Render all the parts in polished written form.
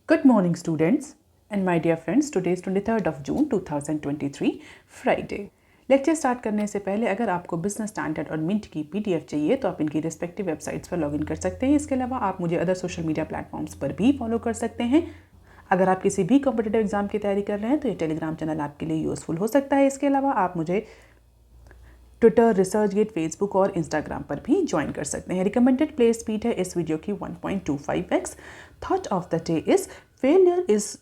Good morning, students and my dear friends. Today is 23rd of June 2023, Friday. Lecture start करने से पहले अगर आपको बिजनेस स्टैंडर्ड और मिंट की पीडीएफ चाहिए तो आप इनकी रिस्पेक्टिव वेबसाइट्स पर लॉगिन कर सकते हैं। इसके अलावा आप मुझे अदर सोशल मीडिया प्लेटफॉर्म्स पर भी फॉलो कर सकते हैं। अगर आप किसी भी कॉम्पिटिटिव एग्जाम की तैयारी कर रहे हैं तो ये टेलीग्राम चैनल आपके लिए यूजफुल हो सकता है। इसके अलावा आप मुझे ट्विटर, रिसर्चगेट, फेसबुक और इंस्टाग्राम पर भी ज्वाइन कर सकते हैं। रिकमेंडेड प्ले स्पीड है इस वीडियो की 1.25x। Thought of the day is failure is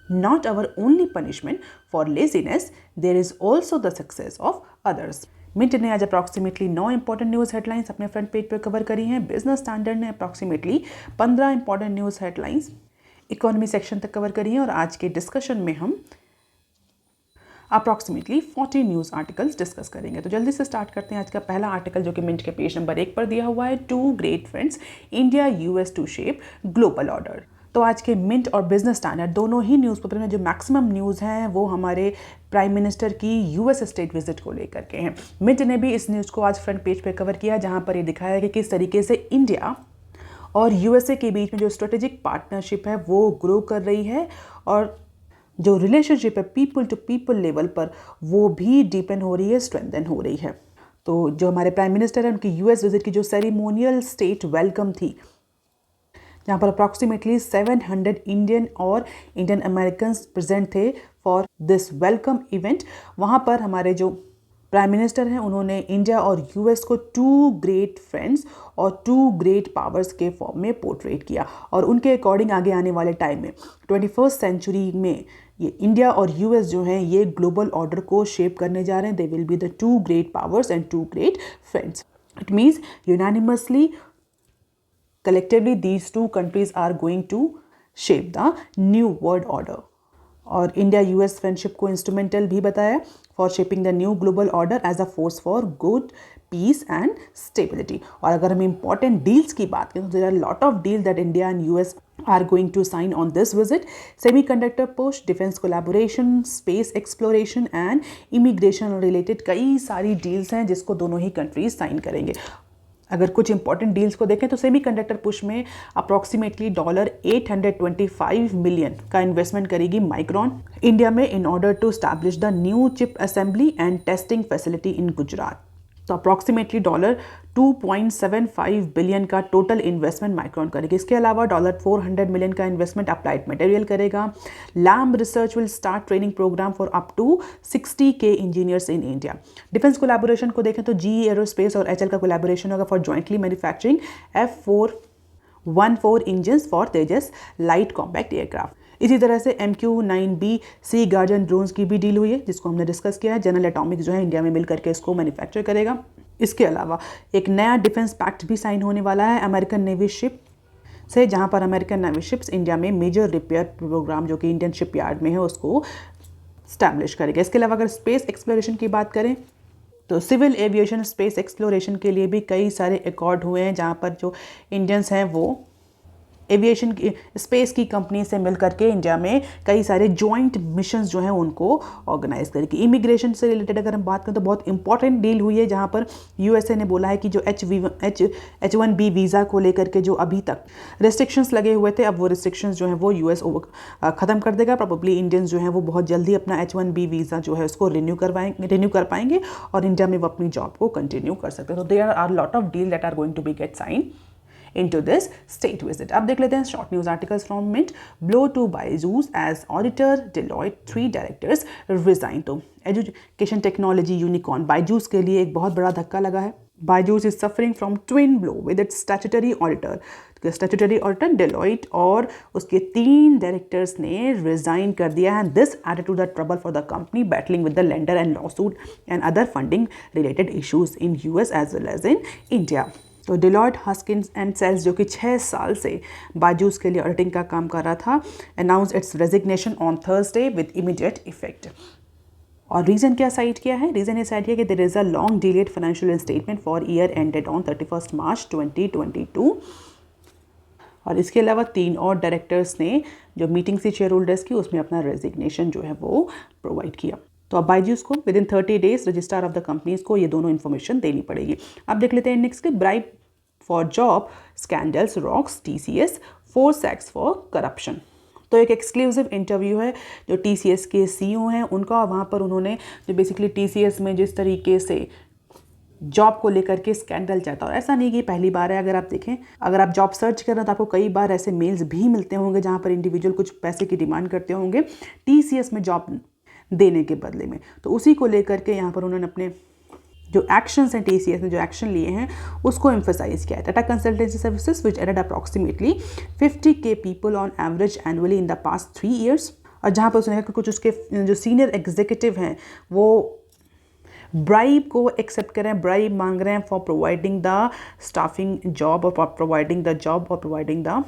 not our only punishment for laziness, there is also the success of others. Mint ने आज अप्रॉक्सीमेटली 9 इंपॉर्टेंट न्यूज़ हेडलाइंस अपने front page पर cover करी हैं। Business Standard ने approximately 15 important news headlines economy section तक cover करी हैं और आज के डिस्कशन में हम अप्रॉक्सीमेटली 40 न्यूज़ आर्टिकल्स डिस्कस करेंगे। तो जल्दी से स्टार्ट करते हैं। आज का पहला आर्टिकल जो कि मिंट के पेज नंबर 1 पर दिया हुआ है, 2 great friends India US to shape global order. तो आज के मिंट और बिजनेस स्टैंडर्ड दोनों ही न्यूज़पेपर में जो मैक्सिमम न्यूज़ हैं वो हमारे प्राइम मिनिस्टर की यूएस स्टेट विजिट को लेकर के हैं। मिंट ने भी इस न्यूज़ को आज फ्रंट पेज पे कवर किया, जहां पर ये दिखाया कि किस तरीके से इंडिया और यूएसए के बीच में जो स्ट्रेटेजिक पार्टनरशिप है वो ग्रो कर रही है और जो रिलेशनशिप है पीपल टू पीपल लेवल पर वो भी डीपन हो रही है, स्ट्रेंथन हो रही है। तो जो हमारे प्राइम मिनिस्टर है उनकी यूएस विजिट की जो सेरेमोनियल स्टेट वेलकम थी, जहाँ पर अप्रॉक्सीमेटली 700 इंडियन और इंडियन अमेरिकन प्रेजेंट थे फॉर दिस वेलकम इवेंट। वहाँ पर हमारे जो प्राइम मिनिस्टर हैं उन्होंने इंडिया और यूएस को 2 ग्रेट फ्रेंड्स और 2 ग्रेट पावर्स के फॉर्म में पोर्ट्रेट किया और उनके अकॉर्डिंग आगे आने वाले टाइम में 21st सेंचुरी में ये इंडिया और यूएस जो हैं ये ग्लोबल ऑर्डर को शेप करने जा रहे हैं। They will be the 2 great powers and 2 great friends. It means unanimously collectively these two countries are going to shape the new world order। और इंडिया यूएस फ्रेंडशिप को इंस्ट्रूमेंटल भी बताया for shaping the new global order as a force for good peace and stability. और अगर हम important deals की बात करें तो there are lot of deal that India and US are going to sign on this visit। Semiconductor push, defense collaboration, space exploration and immigration related कई सारी deals हैं जिसको दोनों ही कंट्रीज साइन करेंगे। अगर कुछ इंपॉर्टेंट डील्स को देखें तो सेमीकंडक्टर पुश में अप्रॉक्सीमेटली $825 मिलियन का इन्वेस्टमेंट करेगी माइक्रॉन इंडिया में in order to establish the new chip assembly and testing facility in Gujarat. तो अप्रॉक्सीमेटली $2.75 बिलियन का टोटल इन्वेस्टमेंट माइक्रॉन करेगी। इसके अलावा $400 मिलियन का इन्वेस्टमेंट अप्लाइड मटेरियल करेगा। Lam research will start training program for up to 60K engineers in India. Defence collaboration को देखें तो GE एरोस्पेस और HL का कोलैबोरेशन होगा for jointly manufacturing F414 engines for Tejas light compact aircraft. इसी तरह से MQ-9B सी गार्डियन ड्रोन्स की भी डील हुई है जिसको हमने डिस्कस किया है। जनरल एटॉमिक्स जो है इंडिया में मिल करके इसको मैन्युफैक्चर करेगा। इसके अलावा एक नया डिफेंस पैक्ट भी साइन होने वाला है अमेरिकन नेवी शिप से, जहां पर अमेरिकन नेवी शिप्स इंडिया में मेजर रिपेयर प्रोग्राम जो कि इंडियन शिपयार्ड में है उसको स्टैब्लिश करेगा। इसके अलावा अगर स्पेस एक्सप्लोरेशन की बात करें तो सिविल एविएशन स्पेस एक्सप्लोरेशन के लिए भी कई सारे अकॉर्ड हुए हैं, जहां पर जो इंडियंस हैं वो एविएशन की स्पेस की कंपनी से मिल करके इंडिया में कई सारे जॉइंट मिशंस जो हैं उनको ऑर्गेनाइज करेगी। इमिग्रेशन से रिलेटेड अगर हम बात करें तो बहुत इंपॉर्टेंट डील हुई है, जहां पर यूएसए ने बोला है कि जो H1B वीज़ा को लेकर के जो अभी तक रिस्ट्रिक्शंस लगे हुए थे अब वो रिस्ट्रिक्शंस जो हैं वो यूएस ख़त्म कर देगा। प्रोबेबली इंडियंस जो हैं वो बहुत जल्दी अपना H1B वीज़ा जो है उसको रिन्यू कर पाएंगे और इंडिया में वो अपनी जॉब को कंटिन्यू कर सकते हैं। तो there are lot of deal that are going to be get sign into this state visit। अब देख लेते हैं short news articles from Mint. Blow to Byju's as auditor, Deloitte 3 directors resign. तो एजुकेशन टेक्नोलॉजी यूनिकॉर्न बायजूस के लिए एक बहुत बड़ा धक्का लगा है। Byju's is suffering from twin blow with its statutory auditor. Statutory auditor Deloitte और उसके 3 डायरेक्टर्स ने रिजाइन कर दिया है। This added to the trouble for the company battling with the lender and lawsuit and other funding related issues in US as well as in India. तो Deloitte Haskins and Sells जो कि 6 साल से बायजूस के लिए ऑडिटिंग का काम कर रहा था announce its resignation on Thursday with immediate effect. और रीज़न क्या साइट किया है? रीज़न ये साइट किया कि there is a long delayed financial statement for year ended on 31 March 2022। और इसके अलावा 3 और डायरेक्टर्स ने जो मीटिंग से शेयर होल्डर्स की उसमें अपना रेजिग्नेशन जो है वो प्रोवाइड किया। तो अब बायजूस को with in 30 days registrar of the companies को ये दोनों इन्फॉर्मेशन देनी पड़ेगी। अब देख लेते हैं नेक्स्ट के bribe for job scandals rocks TCS 4 sacks for corruption. तो एक एक्सक्लूसिव इंटरव्यू है जो TCS के CEO हैं उनका, और वहाँ पर उन्होंने जो बेसिकली TCS में जिस तरीके से जॉब को लेकर के स्कैंडल चलता है, और ऐसा नहीं कि पहली बार है। अगर आप देखें, अगर आप जॉब सर्च कर रहे हैं तो आपको कई बार ऐसे मेल्स भी मिलते होंगे जहाँ पर इंडिविजुअल कुछ पैसे की डिमांड करते होंगे TCS में जॉब देने के बदले में। तो उसी को लेकर के यहाँ पर उन्होंने अपने जो एक्शंस हैं, TCS ने जो एक्शन लिए हैं उसको एम्फोसाइज किया है। Tata Consultancy Services which added approximately 50K people on average annually in the past 3 years. और जहाँ पर उसने कहा कि कुछ उसके जो सीनियर एग्जीक्यूटिव हैं वो ब्राइब को एक्सेप्ट करें, ब्राइब मांग रहे हैं for providing the staffing job और प्रोवाइडिंग द जॉब और providing the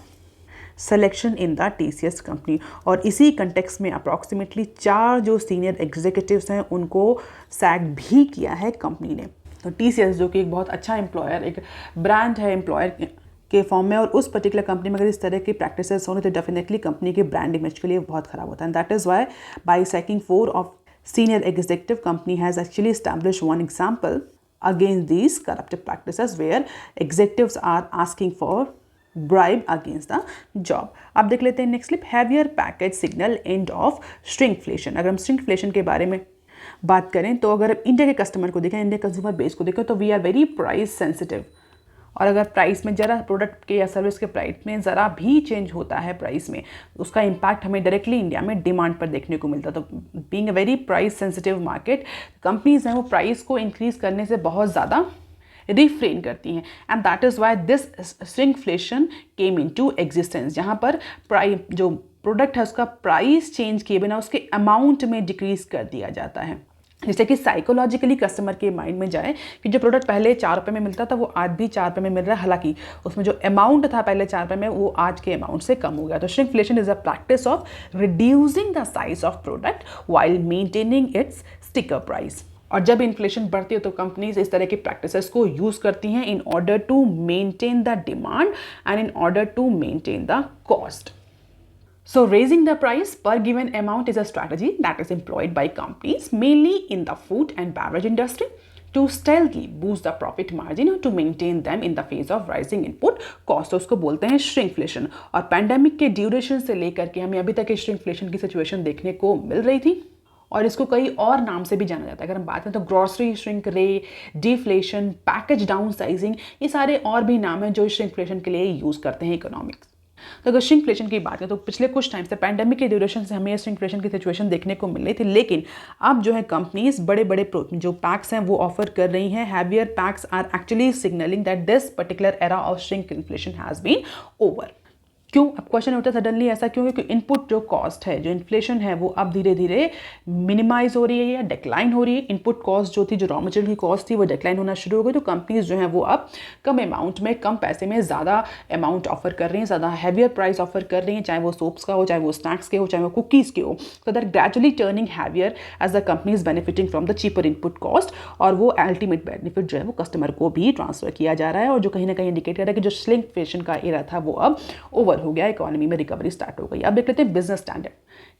selection in the TCS company. और इसी कंटेक्स्ट में अप्रॉक्सीमेटली 4 जो सीनियर एग्जीक्यूटिव्स हैं उनको सैक भी किया है कंपनी ने। तो TCS जो कि एक बहुत अच्छा एम्प्लॉयर, एक ब्रांड है एम्प्लॉयर के फॉर्म में, और उस पर्टिकुलर कंपनी में अगर इस तरह की प्रैक्टिसेस होंगे तो डेफिनेटली कंपनी के ब्रांड इमेज के लिए बहुत ख़राब होता है। And that is Y by sacking 4 of senior executive, company has actually established one example against these corruptive practices where executives are asking for bribe against the job. अब देख लेते हैं next clip, heavier package signal end of shrinkflation। अगर हम shrinkflation के बारे में बात करें तो अगर इंडिया के कस्टमर को देखें, इंडिया कंज्यूमर बेस को देखें तो we are very price sensitive. और अगर प्राइस में ज़रा प्रोडक्ट के या सर्विस के प्राइस में ज़रा भी चेंज होता है प्राइस में, उसका इम्पैक्ट हमें डायरेक्टली इंडिया में डिमांड पर देखने को मिलता है। तो being a very price sensitive market, companies हैं वो प्राइस को इंक्रीज़ करने से बहुत ज़्यादा रिफ्रेन करती हैं। And that is why this shrinkflation came into existence, जहाँ पर प्राइस जो प्रोडक्ट है उसका प्राइस चेंज किए बिना उसके अमाउंट में डिक्रीज़ कर दिया जाता है, जिससे कि साइकोलॉजिकली कस्टमर के माइंड में जाए कि जो प्रोडक्ट पहले 4 रुपये में मिलता था वो आज भी 4 रुपये में मिल रहा है, हालांकि उसमें जो अमाउंट था पहले 4 रुपये में वो आज के अमाउंट से कम हो गया। तो shrinkflation is a practice of reducing the size of product while maintaining it's sticker price. और जब इन्फ्लेशन बढ़ती है तो कंपनीज इस तरह की प्रैक्टिसेस को यूज़ करती हैं in order to maintain the demand and in order to maintain the cost. So raising the price per given amount is a strategy that is employed by companies mainly in the food and beverage industry to stealthily boost the profit margin or to maintain them in the face of rising input cost। उसको बोलते हैं shrinkflation. और pandemic के duration से लेकर के हमें अभी तक इस श्रिंकफ्लेशन की सिचुएशन देखने को मिल रही थी, और इसको कई और नाम से भी जाना जाता है। अगर हम बात करें तो ग्रॉसरी श्रिंक रे, डिफ्लेशन, पैकेज डाउन साइजिंग, ये सारे और भी नाम हैं जो श्रिंकफ्लेशन के लिए यूज़ करते हैं इकोनॉमिक्स। तो अगर श्रिंकफ्लेशन की बात करें तो पिछले कुछ टाइम से पैंडेमिक के ड्यूरेशन से हमें श्रिंकफ्लेशन की सिचुएशन देखने को मिल रही थी, लेकिन अब जो है कंपनीज बड़े बड़े जो पैक्स हैं वो ऑफर कर रही हैं। Heavier packs are actually signalling that this particular era of shrinkflation has been over. क्यों? अब क्वेश्चन उठता है सडनली ऐसा क्यों? क्योंकि इनपुट जो कॉस्ट है, जो इन्फ्लेशन है, वो अब धीरे धीरे मिनिमाइज हो रही है या डिक्लाइन हो रही है। इनपुट कॉस्ट जो थी, जो रॉ मटेरियल की कॉस्ट थी, वो डिक्लाइन होना शुरू हो गई। तो कंपनीज जो है वो अब कम अमाउंट में, कम पैसे में ज़्यादा अमाउंट ऑफर कर रही हैं, ज़्यादा हैवियर प्राइस ऑफर कर रही हैं, चाहे वो सोप्स का हो, चाहे वो स्नैक्स के हो, चाहे वो कुकीज़ के हो। तो that gradually turning heavier as the companies benefiting from the cheaper input cost, और वो अल्टीमेट बेनिफिट जो है वो कस्टमर को भी ट्रांसफर किया जा रहा है, और जो कहीं ना कहीं इंडिकेट कर रहा है कि जो श्रिंकफ्लेशन का एरा था वो अब ओवर हो गया, इकोनॉमी में रिकवरी स्टार्ट हो गई। अब देख लेते हैं बिजनेस स्टैंडर्ड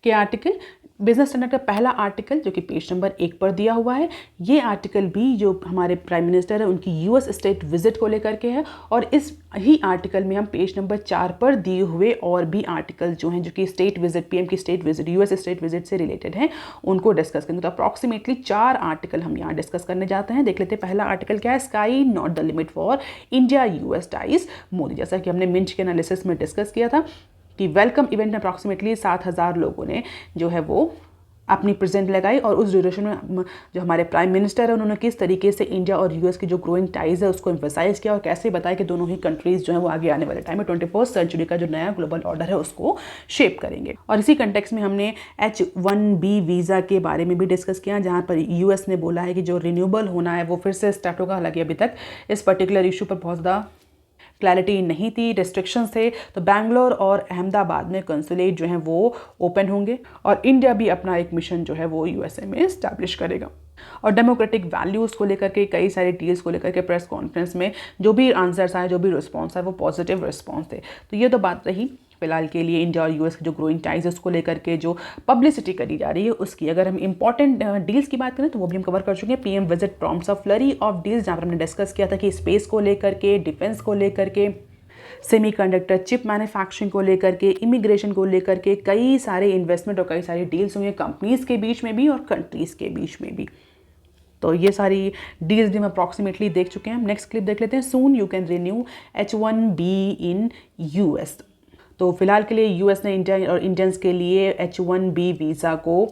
के आर्टिकल। बिजनेस स्टैंडर्ड का पहला आर्टिकल जो कि पेज नंबर 1 पर दिया हुआ है, ये आर्टिकल भी जो हमारे प्राइम मिनिस्टर है उनकी यूएस स्टेट विजिट को लेकर के है, और इस ही आर्टिकल में हम पेज नंबर 4 पर दिए हुए और भी आर्टिकल जो हैं जो कि स्टेट विजिट, पीएम की state visit, US state visit से रिलेटेड हैं, उनको डिस्कस करेंगे। तो अप्रॉक्सीमेटली 4 आर्टिकल हम यहाँ डिस्कस करने जाते हैं। देख लेते हैं पहला आर्टिकल क्या है, sky not the limit for India US ties Modi. जैसा कि हमने मिंट के एनालिसिस में डिस्कस किया था कि वेलकम इवेंट में अप्रॉक्सीमेटली 7,000 लोगों ने जो है वो अपनी प्रेजेंट लगाई, और उस ड्यूरेशन में जो हमारे प्राइम मिनिस्टर है उन्होंने किस तरीके से इंडिया और यूएस की जो ग्रोइंग टाइज है उसको एम्फसाइज किया, और कैसे बताया कि दोनों ही कंट्रीज जो है वो आगे आने वाले टाइम में 21st सेंचुरी का जो नया ग्लोबल ऑर्डर है उसको शेप करेंगे। और इसी कंटेक्स्ट में हमने H1B वीज़ा के बारे में भी डिस्कस किया, जहाँ पर यूएस ने बोला है कि जो रिन्यूएबल होना है वो फिर से स्टार्ट होगा। हालांकि अभी तक इस पर्टिकुलर इशू पर बहुत ज़्यादा क्लैरिटी नहीं थी, रेस्ट्रिक्शंस थे। तो बैंगलोर और अहमदाबाद में कंसुलेट जो हैं वो ओपन होंगे, और इंडिया भी अपना एक मिशन जो है वो यूएसए में इस्टेब्लिश करेगा। और डेमोक्रेटिक वैल्यूज़ को लेकर के, कई सारे डील्स को लेकर के प्रेस कॉन्फ्रेंस में जो भी आंसर्स आए, जो भी रिस्पॉन्स आए, वो पॉजिटिव रिस्पॉन्स थे। तो ये तो बात रही फिलहाल के लिए इंडिया और यूएस की जो ग्रोइंग टाइज है उसको लेकर के जो पब्लिसिटी करी जा रही है उसकी। अगर हम इंपॉर्टेंट डील्स की बात करें तो वो भी हम कवर कर चुके हैं। PM visit prompts a flurry of deals, जहाँ पर हमने डिस्कस किया था कि स्पेस को लेकर के, डिफेंस को लेकर के, सेमीकंडक्टर चिप मैन्युफैक्चरिंग को लेकर के, इमिग्रेशन को लेकर के कई सारे इन्वेस्टमेंट और कई सारी डील्स हुई हैं कंपनीज़ के बीच में भी और कंट्रीज़ के बीच में भी। तो ये सारी डील्स भी हम अप्रॉक्सीमेटली देख चुके हैं। नेक्स्ट क्लिप देख लेते हैं। Soon you can renew H1B in US। तो फिलहाल के लिए यूएस ने इंडिया और इंडियंस के लिए H1B वीज़ा को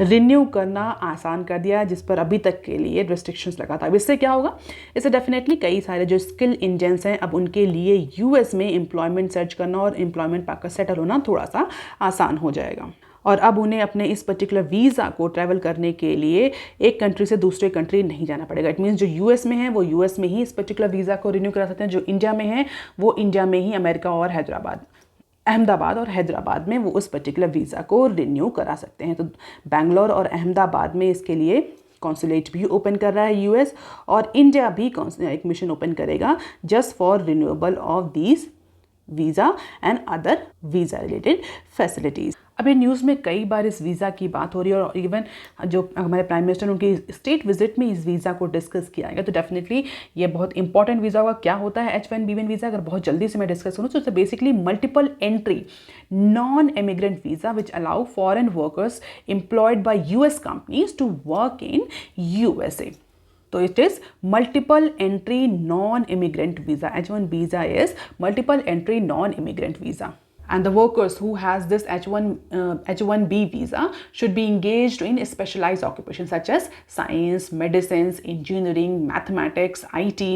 रिन्यू करना आसान कर दिया, जिस पर अभी तक के लिए रिस्ट्रिक्शंस लगा था। अब इससे क्या होगा, इससे डेफिनेटली कई सारे जो स्किल इंडियंस हैं अब उनके लिए यूएस में एम्प्लॉयमेंट सर्च करना और एम्प्लॉयमेंट पाकर सेटल होना थोड़ा सा आसान हो जाएगा। और अब उन्हें अपने इस पर्टिकुलर वीज़ा को ट्रैवल करने के लिए एक कंट्री से दूसरे कंट्री नहीं जाना पड़ेगा। इट मीन्स जो यूएस में है वो यूएस में ही इस पर्टिकुलर वीज़ा को रिन्यू करा सकते हैं, जो इंडिया में है वो इंडिया में ही अमेरिका और अहमदाबाद और हैदराबाद में वो उस पर्टिकुलर वीज़ा को रिन्यू करा सकते हैं। तो बेंगलोर और अहमदाबाद में इसके लिए कॉन्सुलेट भी ओपन कर रहा है यूएस, और इंडिया भी एक मिशन ओपन करेगा just for renewable of these visa and other visa related facilities. अभी न्यूज़ में कई बार इस वीज़ा की बात हो रही है और इवन जो हमारे प्राइम मिनिस्टर उनकी स्टेट विजिट में इस वीज़ा को डिस्कस किया गया। तो डेफिनेटली ये बहुत इंपॉर्टेंट वीज़ा होगा। क्या होता है H1B1 वीज़ा, अगर बहुत जल्दी से मैं डिस्कस करूँ तो it's basically multiple entry non immigrant visa which allow foreign workers employed by US companies to work in USA। तो it is multiple entry non immigrant visa. H1 visa is multiple entry non immigrant visa. And the workers who has this H1B visa should be engaged in specialized occupations such as science, medicines, engineering, mathematics, IT.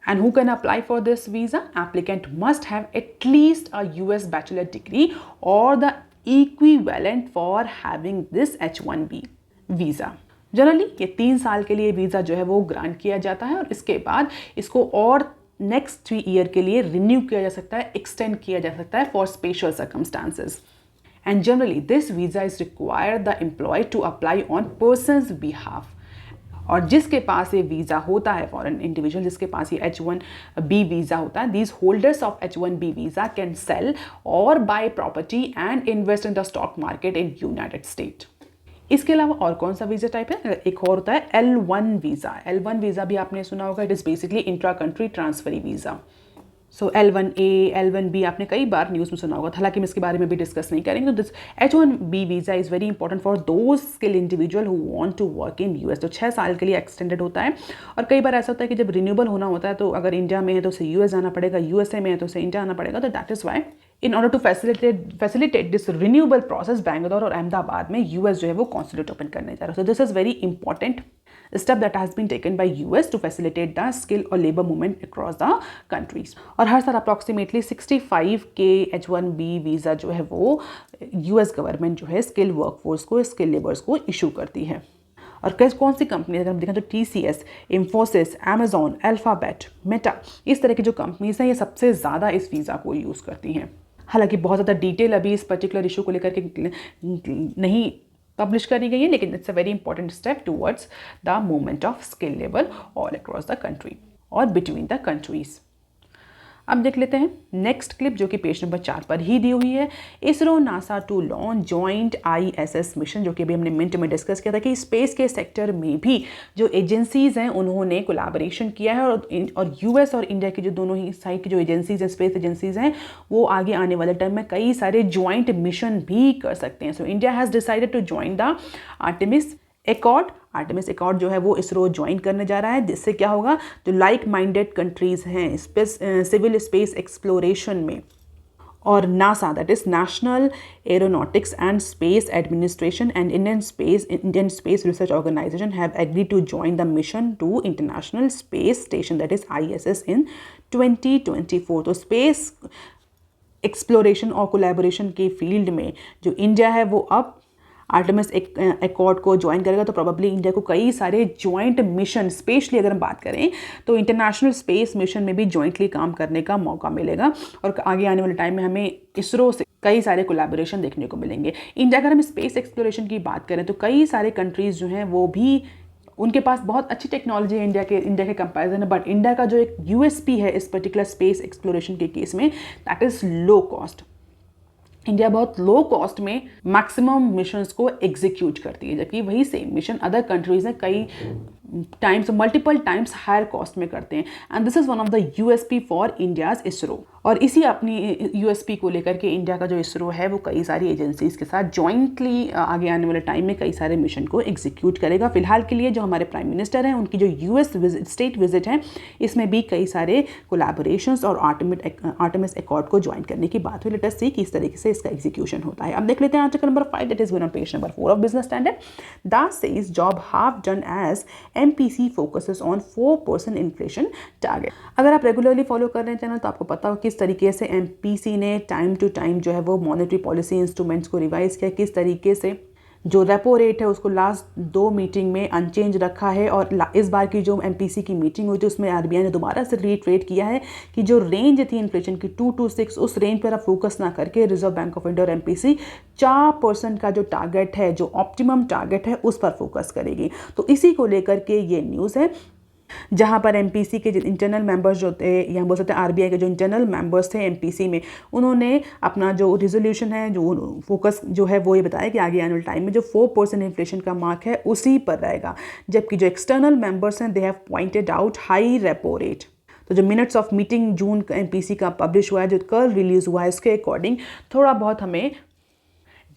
And who can apply for this visa? Applicant must have at least a US bachelor degree or the equivalent for having this H1B visa. Generally ये 3 साल के लिए visa जो है वो grant किया जाता है और इसके बाद इसको और नेक्स्ट 3 ईयर के लिए रिन्यू किया जा सकता है, एक्सटेंड किया जा सकता है for special circumstances. And generally this visa is required the employ to apply on person's behalf. और जिसके पास ये वीज़ा होता है, फॉरेन इंडिविजुअल जिसके पास ये H1B वीज़ा होता है, these holders of H1B visa can sell और buy property and invest in the stock market in United State. इसके अलावा और कौन सा वीज़ा टाइप है, एक और होता है L1 वीज़ा। L1 वीज़ा भी आपने सुना होगा, it is basically intra country transferee visa. So L1A, L1B आपने कई बार न्यूज़ में सुना होगा, हालांकि हम इसके बारे में भी डिस्कस नहीं करेंगे। तो this H1B visa is very important for those skill individual who want to work in US। तो 6 साल के लिए एक्सटेंडेड होता है और कई बार ऐसा होता है कि जब रिन्यूएबल होना होता है तो अगर इंडिया में है तो उसे US जाना पड़ेगा, USA में है तो उसे इंडिया आना पड़ेगा। तो that is why in order to facilitate this renewable process Bangalore और अहमदाबाद में US जो है वो कॉन्सुलेट ओपन करने जा रहा है। So this is very important step that has been taken by US to facilitate the skill or labor movement across the countries। और हर साल अप्रॉक्सीमेटली 65 के H1B वीज़ा जो है वो US गवर्नमेंट जो है स्किल वर्कफोर्स को, स्किल लेबर्स को इशू करती है। और कौन सी कंपनी, अगर हम देखें तो TCS, Infosys, Amazon, alphabet, Meta, इस तरह की जो कंपनीज हैं ये सबसे ज़्यादा इस वीज़ा को यूज़ करती हैं। हालांकि बहुत ज़्यादा डिटेल अभी इस पर्टिकुलर इशू को लेकर के नहीं पब्लिश करी गई है, लेकिन it's a very important step towards the movement of skill level all across the country और बिटवीन द कंट्रीज। अब देख लेते हैं नेक्स्ट क्लिप जो कि पेज नंबर 4 पर ही दी हुई है। ISRO NASA to launch joint ISS mission, जो कि अभी हमने मिनट में डिस्कस किया था कि स्पेस के सेक्टर में भी जो एजेंसीज़ हैं उन्होंने कोलैबोरेशन किया है और US और इंडिया की जो दोनों ही साइड की जो एजेंसीज़ हैं, स्पेस एजेंसीज़ हैं, वो आगे आने वाले टाइम में कई सारे जॉइंट मिशन भी कर सकते हैं। So India has decided to join the Artemis accord जो है वो इसरो ज्वाइन करने जा रहा है। जिससे क्या होगा, जो लाइक माइंडेड कंट्रीज़ हैं सिविल स्पेस एक्सप्लोरेशन में, और NASA that is National Aeronautics and Space Administration and Indian Space Research Organisation have agreed to join the mission to International Space Station that is ISS in 2024। तो space exploration और collaboration के field में जो India है वो अब Artemis accord को join करेगा। तो प्रोबेबली इंडिया को कई सारे ज्वाइंट मिशन, स्पेशली अगर हम बात करें तो इंटरनेशनल स्पेस मिशन में भी ज्वाइंटली काम करने का मौका मिलेगा और आगे आने वाले टाइम में हमें इसरो से कई सारे कोलैबोरेशन देखने को मिलेंगे। इंडिया अगर हम स्पेस एक्सप्लोरेशन की बात करें तो कई सारे कंट्रीज़ जो हैं वो भी, उनके पास बहुत अच्छी टेक्नोलॉजी है इंडिया के कंपैरिजन में, बट इंडिया का जो एक USP है इस पर्टिकुलर स्पेस एक्सप्लोरेशन के केस में, that is low cost. India बहुत लो कॉस्ट में मैक्सिमम मिशंस को एग्जीक्यूट करती है, जबकि वही सेम मिशन अदर कंट्रीज़ ने कई times, multiple times higher cost में करते हैं। And this is one of the USP for India's ISRO. और इसी अपनी यूएसपी को लेकर के इंडिया का जो इसरो है वो कई सारी एजेंसीज़ के साथ जॉइंटली आगे आने वाले टाइम में कई सारे मिशन को एग्जीक्यूट करेगा। फिलहाल के लिए जो हमारे प्राइम मिनिस्टर हैं उनकी जो यूएस स्टेट विजिट है इसमें भी कई सारे कोलैबोरेशंस और आर्टेमिस एकॉर्ड को ज्वाइन करने की बात हुई। लेट अस सी किस तरीके से इसका एग्जीक्यूशन होता है। अब देख लेते हैं article number 5 that is given on page number 4 of Business Standard. Das says job half done as MPC focuses on 4% inflation target. अगर आप रेगुलरली फॉलो कर रहे हैं चैनल तो आपको पता हो किस तरीके से MPC ने टाइम टू टाइम जो है वो मॉनेटरी पॉलिसी इंस्ट्रूमेंट्स को रिवाइज किया, किस तरीके से जो रेपो रेट है उसको लास्ट 2 मीटिंग में अनचेंज रखा है। और इस बार की जो MPC की मीटिंग हुई थी उसमें RBI ने दोबारा से रीट्रेट किया है कि जो रेंज थी इन्फ्लेशन की 2 to 6 उस रेंज पर आप फोकस ना करके रिजर्व बैंक ऑफ इंडिया और MPC 4% का जो टारगेट है, जो ऑप्टिमम टारगेट है, उस पर फोकस करेगी। तो इसी को लेकर के ये न्यूज़ है जहाँ पर MPC के जो इंटरनल मेंबर्स जो थे या बोल सकते हैं RBI के जो इंटरनल मेंबर्स थे MPC में, उन्होंने अपना जो रिजोल्यूशन है, जो फोकस जो है वो ये बताया कि आगे आने वाले टाइम में जो 4% इन्फ्लेशन का मार्क है उसी पर रहेगा। जबकि जो एक्सटर्नल मेंबर्स हैं they have pointed out high repo rate. तो जो minutes of meeting June MPC का पब्लिश हुआ है, जो कल रिलीज हुआ है, इसके अकॉर्डिंग थोड़ा बहुत हमें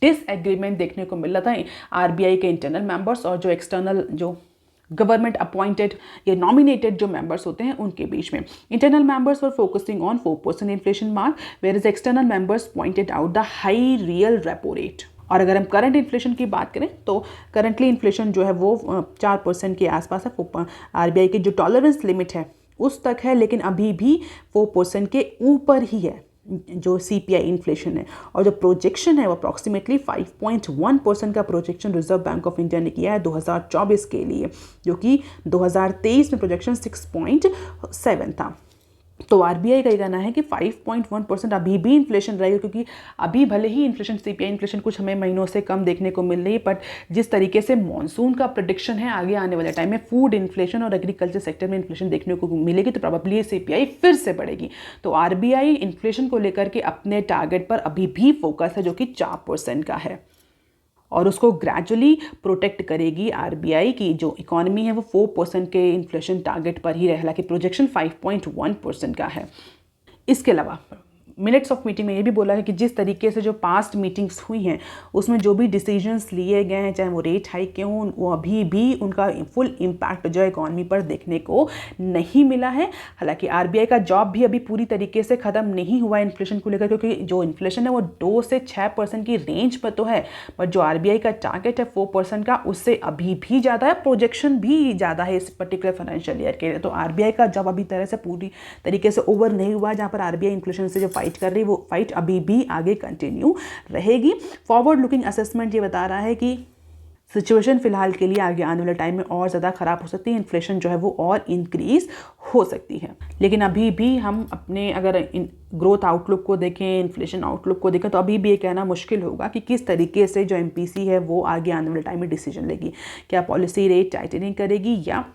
डिसएग्रीमेंट देखने को मिल रहा था RBI के इंटरनल मेंबर्स और जो एक्सटर्नल जो गवर्नमेंट अपॉइंटेड या नॉमिनेटेड जो मेंबर्स होते हैं उनके बीच में। Internal members were focusing on 4% inflation mark, whereas external members pointed out the high real repo rate. और अगर हम करंट इन्फ्लेशन की बात करें तो करंटली इन्फ्लेशन जो है वो 4% के आसपास है। RBI की जो टॉलरेंस लिमिट है उस तक है, लेकिन अभी भी 4% के ऊपर ही है जो CPI इन्फ्लेशन है। और जो प्रोजेक्शन है वो अप्रॉक्सीमेटली 5.1% का projection reserve bank of India ने किया है 2024 के लिए, जो कि 2023 में प्रोजेक्शन 6.7 था। तो RBI का ये कहना है कि 5.1% अभी भी इन्फ्लेशन रहेगी, क्योंकि अभी भले ही इन्फ्लेशन CPI इन्फ्लेशन कुछ हमें महीनों से कम देखने को मिल रही है, बट जिस तरीके से मॉनसून का प्रेडिक्शन है आगे आने वाले टाइम में फूड इन्फ्लेशन और एग्रीकल्चर सेक्टर में इन्फ्लेशन देखने को मिलेगी, तो प्रोबेबली CPI फिर से बढ़ेगी। तो RBI इन्फ्लेशन को लेकर के अपने टारगेट पर अभी भी फोकस है जो कि 4% का है और उसको ग्रेजुअली प्रोटेक्ट करेगी। RBI की जो इकोनॉमी है वो 4% के इन्फ्लेशन टारगेट पर ही रहे, हालांकि प्रोजेक्शन 5.1% का है। इसके अलावा मिनट्स ऑफ मीटिंग में ये भी बोला है कि जिस तरीके से जो पास्ट मीटिंग्स हुई हैं उसमें जो भी डिसीजंस लिए गए हैं, चाहे वो रेट हाइक के हों, वो अभी भी उनका फुल इम्पैक्ट जो इकॉनमी पर देखने को नहीं मिला है। हालांकि RBI का जॉब भी अभी पूरी तरीके से ख़त्म नहीं हुआ है इन्फ्लेशन को लेकर, क्योंकि जो इन्फ्लेशन है वो 2 से 6% की रेंज पर तो है, बट जो RBI का टारगेट है 4% का उससे अभी भी ज़्यादा है, प्रोजेक्शन भी ज़्यादा है इस पर्टिकुलर फाइनेंशियल ईयर के लिए। तो RBI का जॉब अभी तरह से पूरी तरीके से ओवर नहीं हुआ है। जहाँ पर RBI इन्फ्लेशन से जो फाइट कर रही है वो फाइट अभी भी आगे कंटिन्यू रहेगी। फॉरवर्ड लुकिंग असेसमेंट ये बता रहा है कि सिचुएशन फिलहाल के लिए आगे आने वाले टाइम में और ज़्यादा ख़राब हो सकती है, इन्फ्लेशन जो है वो और इंक्रीज हो सकती है। लेकिन अभी भी हम अपने अगर ग्रोथ आउटलुक को देखें, इन्फ्लेशन आउटलुक को देखें, तो अभी भी ये कहना मुश्किल होगा कि किस तरीके से जो MPC है वो आगे आने वाले टाइम में डिसीजन लेगी। क्या पॉलिसी रेट टाइटनिंग करेगी या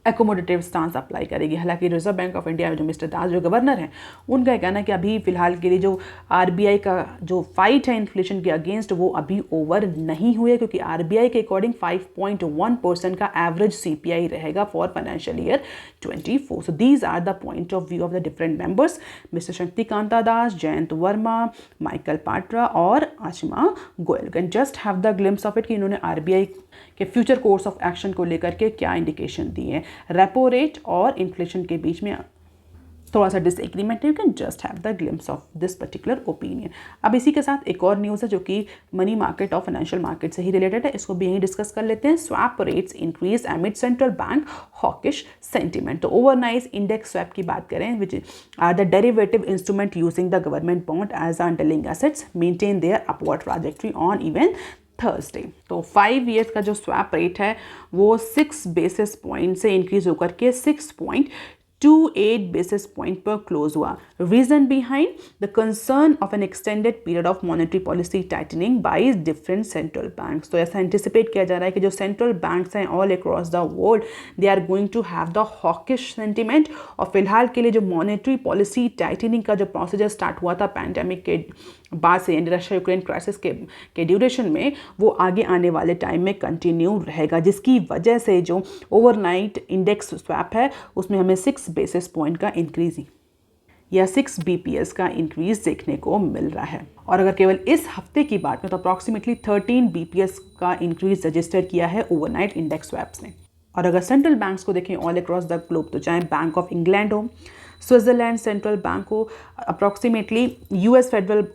एकोमोडेटिव स्टांस अप्लाई करेगी। हालांकि रिजर्व बैंक ऑफ इंडिया जो मिस्टर दास जो गवर्नर हैं उनका कहना है कि अभी फिलहाल के लिए जो RBI का जो फाइट है इन्फ्लेशन के अगेंस्ट वो अभी ओवर नहीं हुई है, क्योंकि RBI के अकॉर्डिंग 5.1% का एवरेज CPI रहेगा for financial year 24। So these are the point of view of the different members, mister Shaktikanta Das, Jayant Varma, Michael Patra और Ashima Goyal. Can just have the glimpse of it कि इन्होंने RBI के फ्यूचर कोर्स ऑफ एक्शन को लेकर के क्या इंडिकेशन दी है। रेपो रेट और इन्फ्लेशन के बीच में थोड़ा सा डिसएग्रीमेंट है, you can just have the glimpse of this particular opinion. अब इसी के साथ एक और न्यूज़ है जो कि मनी मार्केट और फाइनेंशियल मार्केट से ही रिलेटेड है, इसको भी यहीं डिस्कस कर लेते हैं। Swap rates increase amid central bank hawkish sentiment. तो ओवरनाइट इंडेक्स स्वैप की बात करें, which are the derivative instrument using the government bond as underlying assets maintain their upward trajectory on even Thursday. तो 5 years का जो swap rate है वो 6 basis point से इंक्रीज होकर के 28 बेसिस पॉइंट पर क्लोज हुआ। Reason behind the concern of an extended period of monetary policy tightening by different central banks. तो ऐसा एंटिसिपेट किया जा रहा है कि जो सेंट्रल बैंक्स हैं all across the world, they are going to have the hawkish sentiment. और फिलहाल के लिए जो मॉनेटरी पॉलिसी टाइटनिंग का जो प्रोसीजर स्टार्ट हुआ था पैंडेमिक के बाद से, रशिया यूक्रेन क्राइसिस के ड्यूरेशन में, वो आगे आने वाले टाइम में कंटिन्यू रहेगा, जिसकी वजह से जो ओवरनाइट इंडेक्स स्वैप है उसमें हमें 6 बेसिस पॉइंट का इंक्रीज या 6 BPS का इंक्रीज देखने को मिल रहा है। और अगर केवल इस हफ्ते की बात में तो अप्रॉक्सीमेटली 13 BPS का इंक्रीज रजिस्टर किया है ओवरनाइट इंडेक्स स्वैप्स ने। और अगर सेंट्रल बैंक्स को देखें ऑल अक्रॉस द ग्लोब, तो चाहे बैंक ऑफ इंग्लैंड हो, स्विट्जरलैंड सेंट्रल बैंक हो, अप्रॉक्सीमेटली US फेडरल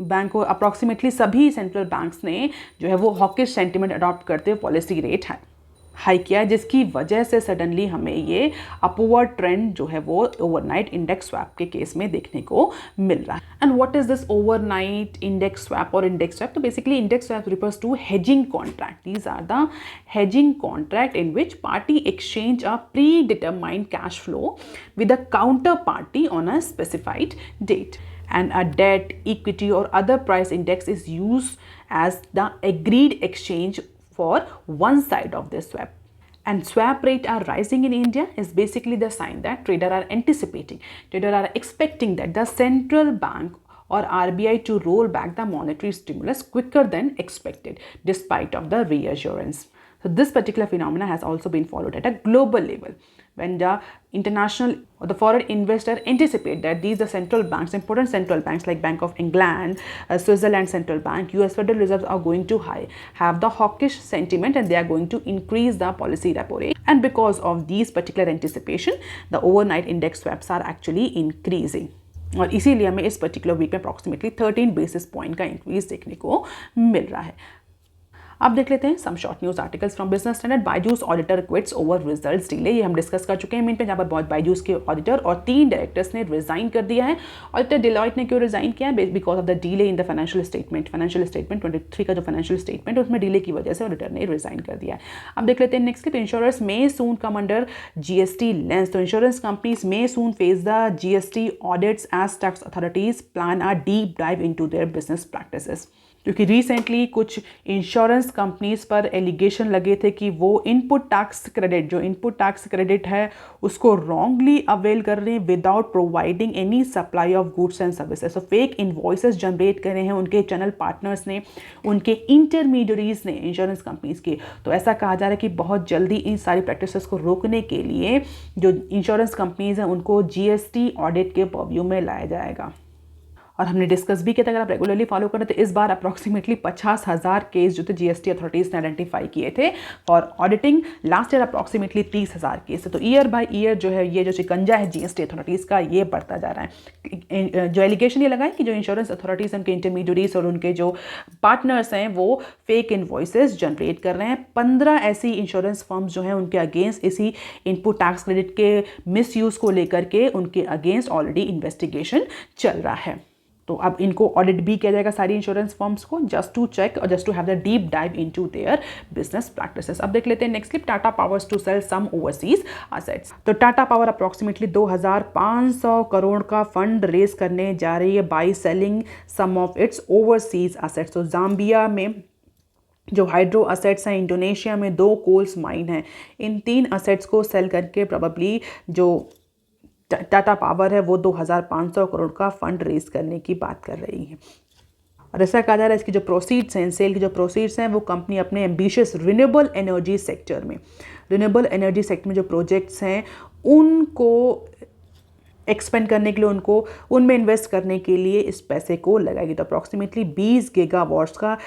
बैंक हो, अप्रॉक्सीमेटली सभी सेंट्रल बैंक्स ने जो है वो हॉकिश सेंटिमेंट अडॉप्ट करते हुए पॉलिसी रेट हाई किया है, जिसकी वजह से सडनली हमें ये अपवर्ड ट्रेंड जो है वो ओवरनाइट इंडेक्स स्वैप के केस में देखने को मिल रहा है। And what is this overnight index swap और इंडेक्स स्वैप? तो basically index swap refers to hedging contract. These are the hedging contract in which party exchange a predetermined cash flow with a counterparty on a specified date. And a debt, equity or other price index is used as the agreed exchange for one side of the swap. And swap rate are rising in India is basically the sign that traders are anticipating, traders are expecting that the central bank or RBI to roll back the monetary stimulus quicker than expected despite of the reassurance. So this particular phenomena has also been followed at a global level when the international or the foreign investor anticipate that these are central banks, important central banks like Bank of England, Switzerland Central Bank, US Federal Reserve are going to have the hawkish sentiment and they are going to increase the policy repo rate. And because of these particular anticipation, the overnight index swaps are actually increasing. और इसीलिए हमें इस particular week में approximately 13 basis point का increase देखने को मिल रहा है। अब देख लेते हैं some short news articles from Business Standard. Byju's auditor quits over results delay, ये हम डिस्कस कर चुके हैं मीन पे, जहाँ पर बायजूस के ऑडिटर और 3 डायरेक्टर्स ने रिजाइन कर दिया है। ऑडिटर डिलॉयट ने क्यों रिजाइन किया है? Because of the delay in the financial statement 23 का जो फाइनेंशियल स्टेटमेंट उसमें डिले की वजह से ऑडिटर ने रिजाइन कर दिया है। अब देख लेते हैं next clip. Insurance may soon come under GST lens. तो insurance companies may soon face the GST audits as tax authorities plan a deep dive into their business practices. क्योंकि रिसेंटली कुछ इंश्योरेंस कंपनीज पर allegation लगे थे कि वो input tax credit है उसको रॉन्गली अवेल कर रहे हैं without providing any supply of goods and services. तो फेक इनवॉइसेस जनरेट कर रहे हैं उनके चैनल पार्टनर्स ने, उनके इंटरमीडियरीज ने इंश्योरेंस कंपनीज के। तो ऐसा कहा जा रहा है कि बहुत जल्दी इन सारी प्रैक्टिसेस को रोकने के लिए जो इंश्योरेंस कंपनीज हैं उनको GST ऑडिट के पर्व्यू में लाया जाएगा। और हमने डिस्कस भी किया था, अगर आप रेगुलरली फॉलो करें तो इस बार अप्रॉक्सीमेटली 50,000 केस जो थे GST अथॉरिटीज़ ने आइडेंटिफाई किए थे for auditing. Last year approximately 30,000 case है। तो ईयर बाय ईयर जो है ये जो शिकंजा है GST अथॉरिटीज़ का ये बढ़ता जा रहा है। जो एलिगेशन ये लगा है कि जो इंश्योरेंस अथॉरिटीज़ उनके इंटरमीडियरीज और उनके जो पार्टनर्स हैं वो फेक इनवॉइसेस जनरेट कर रहे हैं। 15 ऐसी इंश्योरेंस फर्म्स जो हैं उनके अगेंस्ट इसी इनपुट टैक्स क्रेडिट के मिसयूज़ को लेकर के उनके अगेंस्ट ऑलरेडी इन्वेस्टिगेशन चल रहा है। तो अब इनको ऑडिट भी किया जाएगा सारी इंश्योरेंस फर्म्स को, जस्ट टू चेक और just to have the deep dive into their business practices. अब देख लेते हैं next clip. Tata Powers to sell some overseas assets. तो टाटा पावर अप्रॉक्सीमेटली 2,500 करोड़ का फंड रेज करने जा रही है by selling some of its overseas assets. तो जाम्बिया में जो हाइड्रो असेट्स हैं, इंडोनेशिया में 2 कोल्स माइन हैं, इन 3 असेट्स को सेल करके प्रोबेबली जो टाटा पावर है वो 2,500 करोड़ का फंड रेज करने की बात कर रही है। और ऐसा कहा जा रहा है इसकी जो प्रोसीड्स हैं, सेल की जो प्रोसीड्स हैं वो कंपनी अपने एम्बिशियस रिन्यूएबल एनर्जी सेक्टर में जो प्रोजेक्ट्स हैं उनको एक्सपेंड करने के लिए, उनको उनमें इन्वेस्ट करने के लिए इस पैसे को लगाएगी। तो अप्रॉक्सीमेटली 20 गीगावाट्स का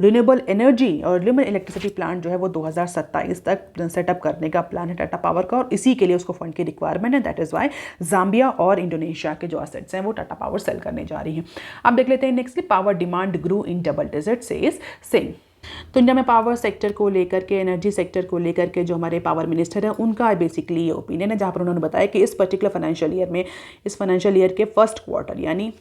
रिन्यूएबल एनर्जी और रिन्यूएबल इलेक्ट्रिसिटी प्लांट जो है वो 2027 तक सेटअप करने का प्लान है टाटा पावर का, और इसी के लिए उसको फंड की रिक्वायरमेंट है। दैट इज़ वाई जाम्बिया और इंडोनेशिया के जो असेट्स हैं वो टाटा पावर सेल करने जा रही है। अब देख लेते हैं next, power demand grew in double digit says Singh. तो इंडिया में पावर सेक्टर को लेकर के, एनर्जी सेक्टर को लेकर के जो हमारे पावर मिनिस्टर है उनका बेसिकली ये ओपिनियन है, जहाँ पर उन्होंने बताया कि इस पर्टिकुलर फाइनेंशियल ईयर में, इस फाइनेंशियल ईयर के फर्स्ट क्वार्टर यानी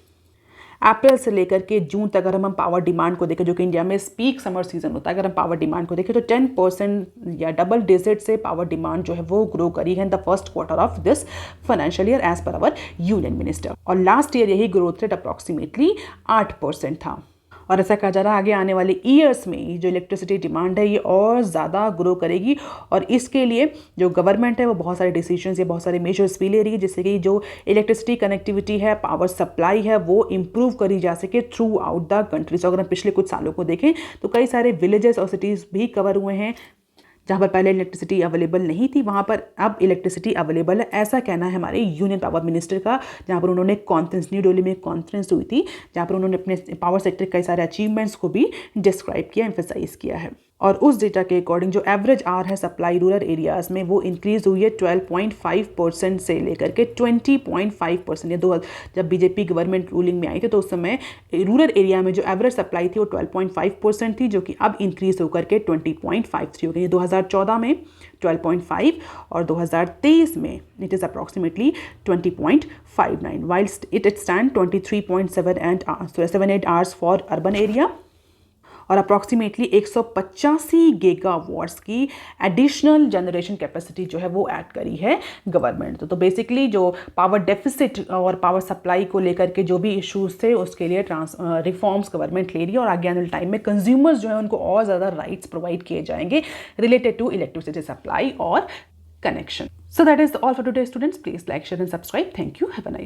अप्रैल से लेकर के जून तक अगर हम पावर डिमांड को देखें, जो कि इंडिया में पीक समर सीजन होता है, अगर हम पावर डिमांड को देखें तो 10% या डबल डिजिट से पावर डिमांड जो है वो ग्रो करी है in the first quarter of this financial year as per our union minister. और लास्ट ईयर यही ग्रोथ रेट अप्रॉक्सीमेटली 8% था। और ऐसा कहा जा रहा है आगे आने वाले ईयर्स में जो इलेक्ट्रिसिटी डिमांड है ये और ज़्यादा ग्रो करेगी, और इसके लिए जो गवर्नमेंट है वो बहुत सारे डिसीजंस या बहुत सारे मेजर्स भी ले रही है, जिससे कि जो इलेक्ट्रिसिटी कनेक्टिविटी है, पावर सप्लाई है, वो इम्प्रूव करी जा सके थ्रू आउट द कंट्री। सो अगर हम पिछले कुछ सालों को देखें तो कई सारे विलेजेस और सिटीज़ भी कवर हुए हैं जहाँ पर पहले इलेक्ट्रिसिटी अवेलेबल नहीं थी, वहाँ पर अब इलेक्ट्रिसिटी अवेलेबल है, ऐसा कहना है हमारे यूनियन पावर मिनिस्टर का। जहाँ पर उन्होंने कॉन्फ्रेंस, न्यू दिल्ली में कॉन्फ्रेंस हुई थी, जहाँ पर उन्होंने अपने पावर सेक्टर के कई सारे अचीवमेंट्स को भी डिस्क्राइब किया, एम्फेसाइज किया है। और उस डेटा के अकॉर्डिंग जो एवरेज आर है सप्लाई रूरल एरियाज़ में वो इंक्रीज़ हुई है 12.5% से लेकर के 20.5%। ये जब बीजेपी गवर्नमेंट रूलिंग में आई थी तो उस समय रूरल एरिया में जो एवरेज सप्लाई थी वो 12.5% थी, जो कि अब इंक्रीज़ होकर के 20.53 हो गई। 2014 में 12.5 और 2023 में it is approximately 20.59, whilst it stand 23.78 hours for urban area, और अप्रॉक्सीमेटली 185 गीगावाट्स की एडिशनल जनरेशन कैपेसिटी जो है वो ऐड करी है गवर्नमेंट। तो बेसिकली जो पावर डेफिसिट और पावर सप्लाई को लेकर के जो भी इश्यूज थे उसके लिए रिफॉर्म्स गवर्नमेंट ले रही है, और आगे आने वाले टाइम में कंज्यूमर्स जो है उनको और ज़्यादा राइट्स प्रोवाइड किए जाएंगे रिलेटेड टू इलेक्ट्रिसिटी सप्लाई और connection. So that is all for today students. Please like, share and subscribe. Thank you. Have a nice day.